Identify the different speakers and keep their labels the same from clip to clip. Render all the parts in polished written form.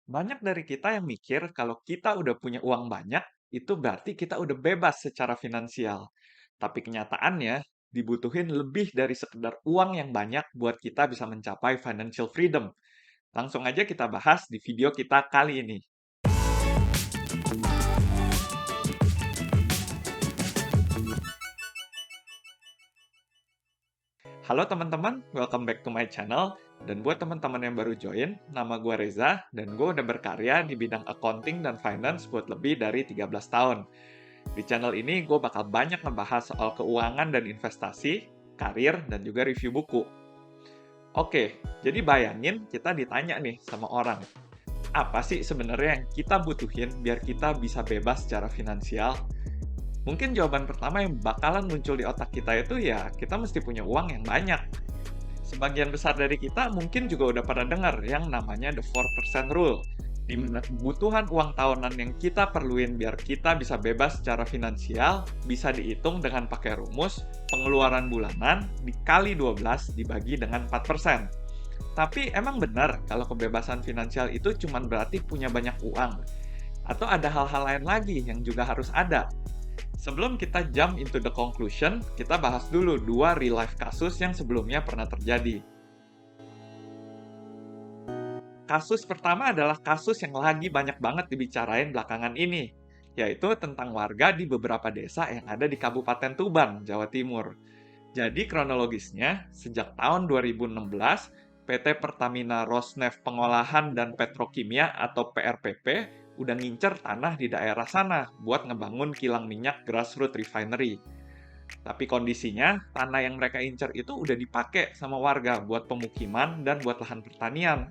Speaker 1: Banyak dari kita yang mikir kalau kita udah punya uang banyak, itu berarti kita udah bebas secara finansial. Tapi kenyataannya, dibutuhin lebih dari sekedar uang yang banyak buat kita bisa mencapai financial freedom. Langsung aja kita bahas di video kita kali ini. Halo teman-teman, welcome back to my channel. Dan buat teman-teman yang baru join, nama gue Reza, dan gue udah berkarya di bidang accounting dan finance buat lebih dari 13 tahun. Di channel ini, gue bakal banyak ngebahas soal keuangan dan investasi, karir, dan juga review buku. Oke, jadi bayangin kita ditanya nih sama orang, apa sih sebenarnya yang kita butuhin biar kita bisa bebas secara finansial? Mungkin jawaban pertama yang bakalan muncul di otak kita itu ya, kita mesti punya uang yang banyak. Sebagian besar dari kita mungkin juga udah pernah dengar yang namanya the 4% rule, di mana kebutuhan uang tahunan yang kita perluin biar kita bisa bebas secara finansial bisa dihitung dengan pakai rumus pengeluaran bulanan dikali 12 dibagi dengan 4%. Tapi emang benar kalau kebebasan finansial itu cuma berarti punya banyak uang? Atau ada hal-hal lain lagi yang juga harus ada? Sebelum kita jump into the conclusion, kita bahas dulu dua real life kasus yang sebelumnya pernah terjadi. Kasus pertama adalah kasus yang lagi banyak banget dibicarain belakangan ini, yaitu tentang warga di beberapa desa yang ada di Kabupaten Tuban, Jawa Timur. Jadi kronologisnya, sejak tahun 2016, PT Pertamina Rosneft Pengolahan dan Petrokimia atau PRPP udah ngincer tanah di daerah sana buat ngebangun kilang minyak grassroots refinery. Tapi kondisinya, tanah yang mereka incer itu udah dipakai sama warga buat pemukiman dan buat lahan pertanian.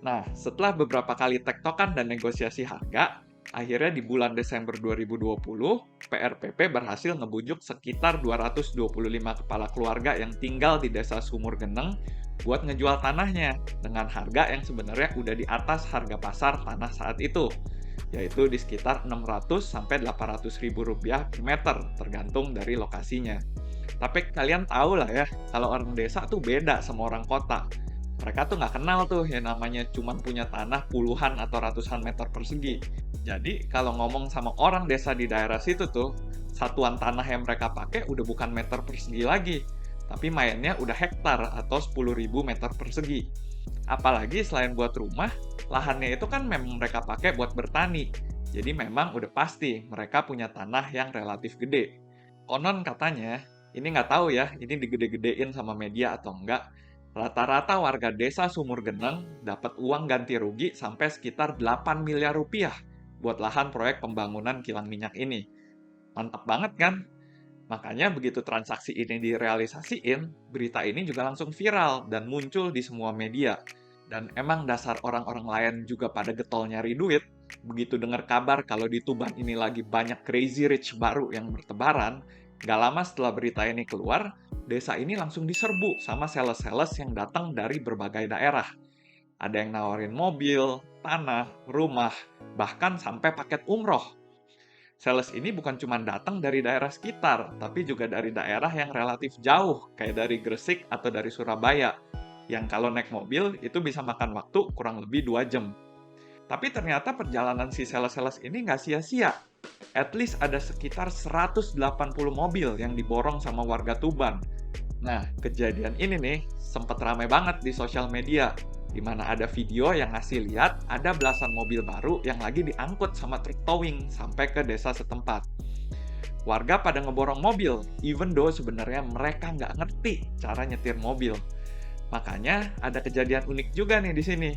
Speaker 1: Nah, setelah beberapa kali tektokan dan negosiasi harga, akhirnya di bulan Desember 2020, PRPP berhasil ngebujuk sekitar 225 kepala keluarga yang tinggal di desa Sumur Geneng buat ngejual tanahnya dengan harga yang sebenarnya udah di atas harga pasar tanah saat itu, yaitu di sekitar 600 sampai 800 ribu rupiah per meter, tergantung dari lokasinya. Tapi kalian tahu lah ya, kalau orang desa tuh beda sama orang kota. Mereka tuh nggak kenal tuh yang namanya cuman punya tanah puluhan atau ratusan meter persegi. Jadi kalau ngomong sama orang desa di daerah situ tuh, satuan tanah yang mereka pakai udah bukan meter persegi lagi, tapi mainnya udah hektar atau 10.000 meter persegi. Apalagi selain buat rumah, lahannya itu kan memang mereka pakai buat bertani. Jadi memang udah pasti mereka punya tanah yang relatif gede. Konon katanya, ini nggak tahu ya, ini digede-gedein sama media atau enggak, rata-rata warga desa Sumur Geneng dapat uang ganti rugi sampai sekitar 8 miliar rupiah buat lahan proyek pembangunan kilang minyak ini. Mantap banget kan? Makanya begitu transaksi ini direalisasiin, berita ini juga langsung viral dan muncul di semua media. Dan emang dasar orang-orang lain juga pada getol nyari duit, begitu dengar kabar kalau di Tuban ini lagi banyak crazy rich baru yang bertebaran, gak lama setelah berita ini keluar, desa ini langsung diserbu sama sales-sales yang datang dari berbagai daerah. Ada yang nawarin mobil, tanah, rumah, bahkan sampai paket umroh. Sales ini bukan cuma datang dari daerah sekitar, tapi juga dari daerah yang relatif jauh, kayak dari Gresik atau dari Surabaya, yang kalau naik mobil itu bisa makan waktu kurang lebih 2 jam. Tapi ternyata perjalanan si sales-sales ini nggak sia-sia. At least ada sekitar 180 mobil yang diborong sama warga Tuban. Nah, kejadian ini nih sempat ramai banget di sosial media, di mana ada video yang ngasih lihat ada belasan mobil baru yang lagi diangkut sama truk towing sampai ke desa setempat. Warga pada ngeborong mobil, even though sebenarnya mereka nggak ngerti cara nyetir mobil. Makanya ada kejadian unik juga nih di sini,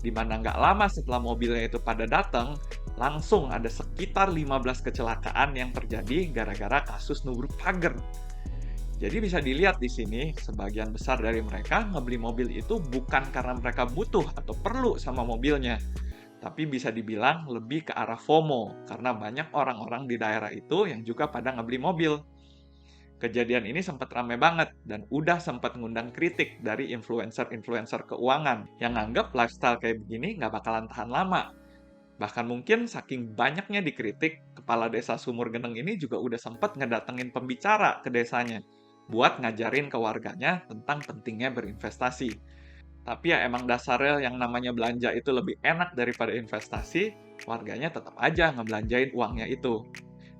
Speaker 1: di mana nggak lama setelah mobilnya itu pada datang, langsung ada sekitar 15 kecelakaan yang terjadi gara-gara kasus nubruk pagar. Jadi bisa dilihat di sini, sebagian besar dari mereka ngebeli mobil itu bukan karena mereka butuh atau perlu sama mobilnya, tapi bisa dibilang lebih ke arah FOMO, karena banyak orang-orang di daerah itu yang juga pada ngebeli mobil. Kejadian ini sempat rame banget, dan udah sempat ngundang kritik dari influencer-influencer keuangan, yang nganggap lifestyle kayak begini nggak bakalan tahan lama. Bahkan mungkin saking banyaknya dikritik, kepala desa Sumur Geneng ini juga udah sempat ngedatengin pembicara ke desanya buat ngajarin ke warganya tentang pentingnya berinvestasi. Tapi ya emang dasarnya yang namanya belanja itu lebih enak daripada investasi, warganya tetap aja ngebelanjain uangnya itu.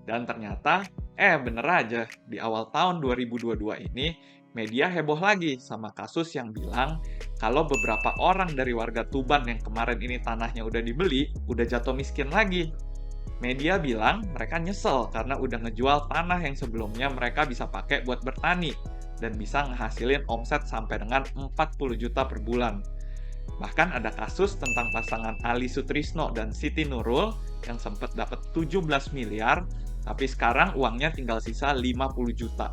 Speaker 1: Dan ternyata, bener aja, di awal tahun 2022 ini, media heboh lagi sama kasus yang bilang kalau beberapa orang dari warga Tuban yang kemarin ini tanahnya udah dibeli, udah jatuh miskin lagi. Media bilang mereka nyesel karena udah ngejual tanah yang sebelumnya mereka bisa pakai buat bertani dan bisa ngehasilin omset sampai dengan 40 juta per bulan. Bahkan ada kasus tentang pasangan Ali Sutrisno dan Siti Nurul yang sempat dapat 17 miliar, tapi sekarang uangnya tinggal sisa 50 juta.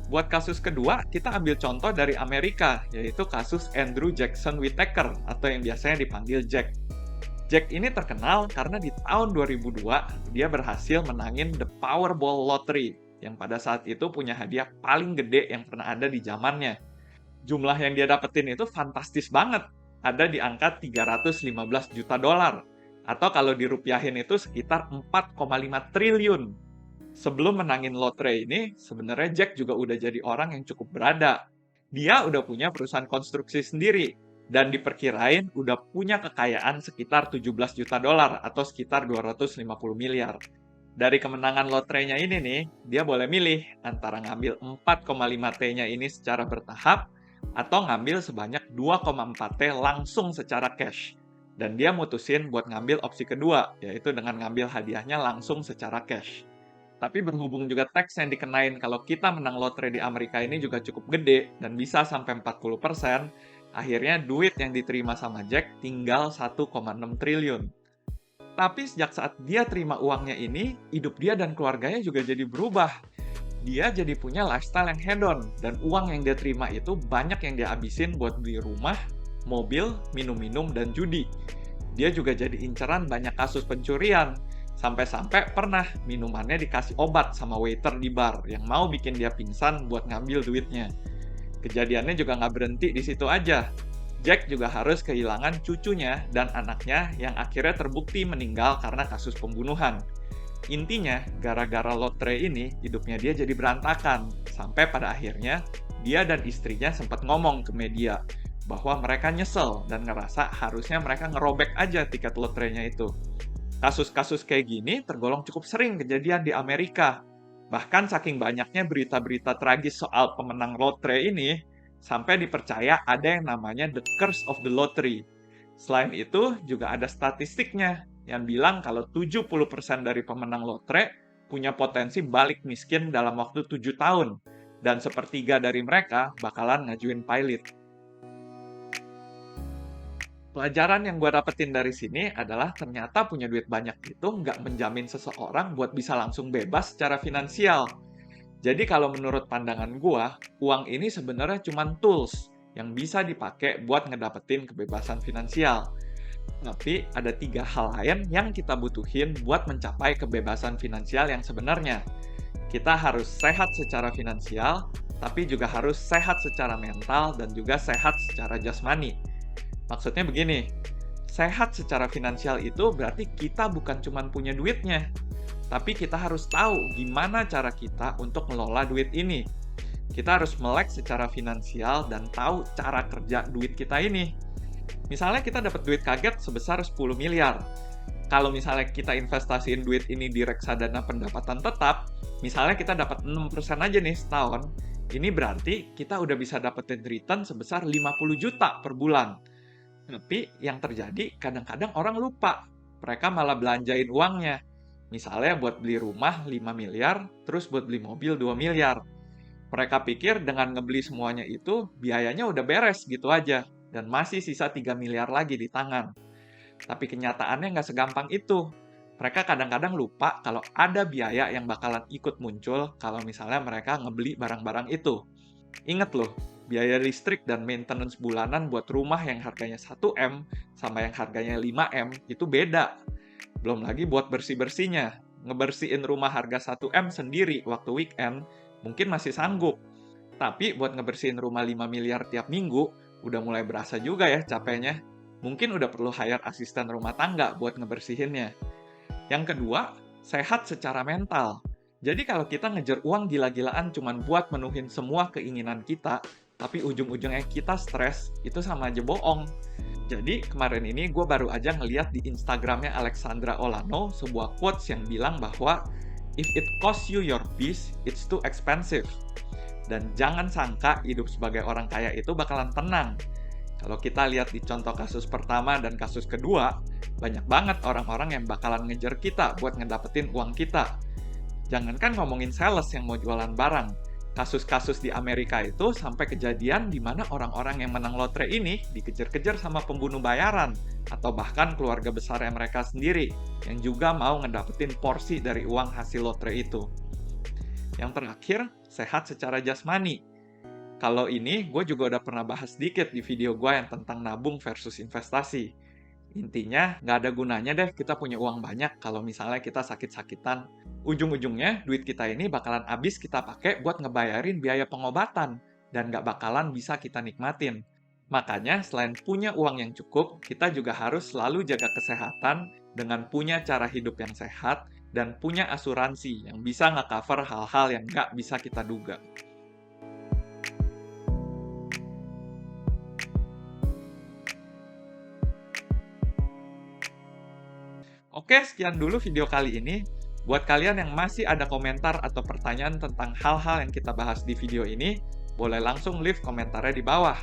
Speaker 1: Buat kasus kedua, kita ambil contoh dari Amerika, yaitu kasus Andrew Jackson Whittaker atau yang biasanya dipanggil Jack. Jack ini terkenal karena di tahun 2002 dia berhasil menangin The Powerball Lottery yang pada saat itu punya hadiah paling gede yang pernah ada di zamannya. Jumlah yang dia dapetin itu fantastis banget. Ada di angka 315 juta dolar. Atau kalau dirupiahin itu sekitar 4,5 triliun. Sebelum menangin lotre ini, sebenarnya Jack juga udah jadi orang yang cukup berada. Dia udah punya perusahaan konstruksi sendiri. Dan diperkirain udah punya kekayaan sekitar 17 juta dolar atau sekitar 250 miliar. Dari kemenangan lotrenya ini nih, dia boleh milih antara ngambil 4,5 T-nya ini secara bertahap atau ngambil sebanyak 2,4 T langsung secara cash. Dan dia mutusin buat ngambil opsi kedua, yaitu dengan ngambil hadiahnya langsung secara cash. Tapi berhubung juga teks yang dikenain kalau kita menang lotre di Amerika ini juga cukup gede dan bisa sampai 40%, akhirnya duit yang diterima sama Jack tinggal 1,6 triliun. Tapi sejak saat dia terima uangnya ini, hidup dia dan keluarganya juga jadi berubah. Dia jadi punya lifestyle yang hedon, dan uang yang dia terima itu banyak yang dia habisin buat beli rumah, mobil, minum-minum, dan judi. Dia juga jadi inceran banyak kasus pencurian, sampai-sampai pernah minumannya dikasih obat sama waiter di bar yang mau bikin dia pingsan buat ngambil duitnya. Kejadiannya juga nggak berhenti di situ aja. Jack juga harus kehilangan cucunya dan anaknya yang akhirnya terbukti meninggal karena kasus pembunuhan. Intinya, gara-gara lotre ini, hidupnya dia jadi berantakan. Sampai pada akhirnya, dia dan istrinya sempat ngomong ke media bahwa mereka nyesel dan ngerasa harusnya mereka ngerobek aja tiket lotrenya itu. Kasus-kasus kayak gini tergolong cukup sering kejadian di Amerika. Bahkan saking banyaknya berita-berita tragis soal pemenang lotre ini, sampai dipercaya ada yang namanya The Curse of the Lottery. Selain itu, juga ada statistiknya yang bilang kalau 70% dari pemenang lotre punya potensi balik miskin dalam waktu 7 tahun. Dan sepertiga dari mereka bakalan ngajuin pilot. Pelajaran yang gue dapetin dari sini adalah ternyata punya duit banyak itu nggak menjamin seseorang buat bisa langsung bebas secara finansial. Jadi kalau menurut pandangan gue, uang ini sebenarnya cuma tools yang bisa dipakai buat ngedapetin kebebasan finansial. Tapi ada 3 hal lain yang kita butuhin buat mencapai kebebasan finansial yang sebenarnya. Kita harus sehat secara finansial, tapi juga harus sehat secara mental dan juga sehat secara jasmani. Maksudnya begini, sehat secara finansial itu berarti kita bukan cuma punya duitnya, tapi kita harus tahu gimana cara kita untuk ngelola duit ini. Kita harus melek secara finansial dan tahu cara kerja duit kita ini. Misalnya kita dapat duit kaget sebesar 10 miliar. Kalau misalnya kita investasiin duit ini di reksadana pendapatan tetap, misalnya kita dapat 6% aja nih setahun, ini berarti kita udah bisa dapetin return sebesar 50 juta per bulan. Tapi yang terjadi kadang-kadang orang lupa. Mereka malah belanjain uangnya. Misalnya buat beli rumah 5 miliar, terus buat beli mobil 2 miliar. Mereka pikir dengan ngebeli semuanya itu, biayanya udah beres gitu aja. Dan masih sisa 3 miliar lagi di tangan. Tapi kenyataannya nggak segampang itu. Mereka kadang-kadang lupa kalau ada biaya yang bakalan ikut muncul kalau misalnya mereka ngebeli barang-barang itu. Ingat loh, biaya listrik dan maintenance bulanan buat rumah yang harganya 1M sama yang harganya 5M itu beda. Belum lagi buat bersih-bersihnya. Ngebersihin rumah harga 1M sendiri waktu weekend mungkin masih sanggup. Tapi buat ngebersihin rumah 5 miliar tiap minggu, udah mulai berasa juga ya capeknya. Mungkin udah perlu hire asisten rumah tangga buat ngebersihinnya. Yang kedua, sehat secara mental. Jadi kalau kita ngejar uang gila-gilaan cuman buat menuhin semua keinginan kita, tapi ujung-ujungnya kita stres, itu sama aja bohong. Jadi kemarin ini gue baru aja ngeliat di Instagramnya Alexandra Olano sebuah quotes yang bilang bahwa if it costs you your peace, it's too expensive. Dan jangan sangka hidup sebagai orang kaya itu bakalan tenang. Kalau kita lihat di contoh kasus pertama dan kasus kedua, banyak banget orang-orang yang bakalan ngejar kita buat ngedapetin uang kita. Jangankan ngomongin sales yang mau jualan barang, kasus-kasus di Amerika itu sampai kejadian di mana orang-orang yang menang lotre ini dikejar-kejar sama pembunuh bayaran, atau bahkan keluarga besarnya mereka sendiri, yang juga mau ngedapetin porsi dari uang hasil lotre itu. Yang terakhir, sehat secara jasmani. Kalau ini, gue juga udah pernah bahas sedikit di video gue yang tentang nabung versus investasi. Intinya, nggak ada gunanya deh kita punya uang banyak kalau misalnya kita sakit-sakitan. Ujung-ujungnya, duit kita ini bakalan habis kita pakai buat ngebayarin biaya pengobatan, dan nggak bakalan bisa kita nikmatin. Makanya, selain punya uang yang cukup, kita juga harus selalu jaga kesehatan dengan punya cara hidup yang sehat, dan punya asuransi yang bisa nge-cover hal-hal yang nggak bisa kita duga. Oke, sekian dulu video kali ini. Buat kalian yang masih ada komentar atau pertanyaan tentang hal-hal yang kita bahas di video ini, boleh langsung leave komentarnya di bawah.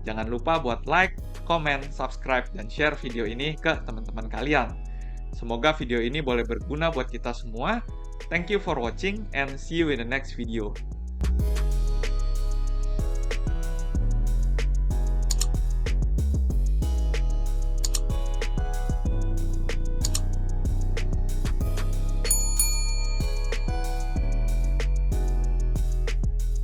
Speaker 1: Jangan lupa buat like, komen, subscribe, dan share video ini ke teman-teman kalian. Semoga video ini boleh berguna buat kita semua. Thank you for watching and see you in the next video.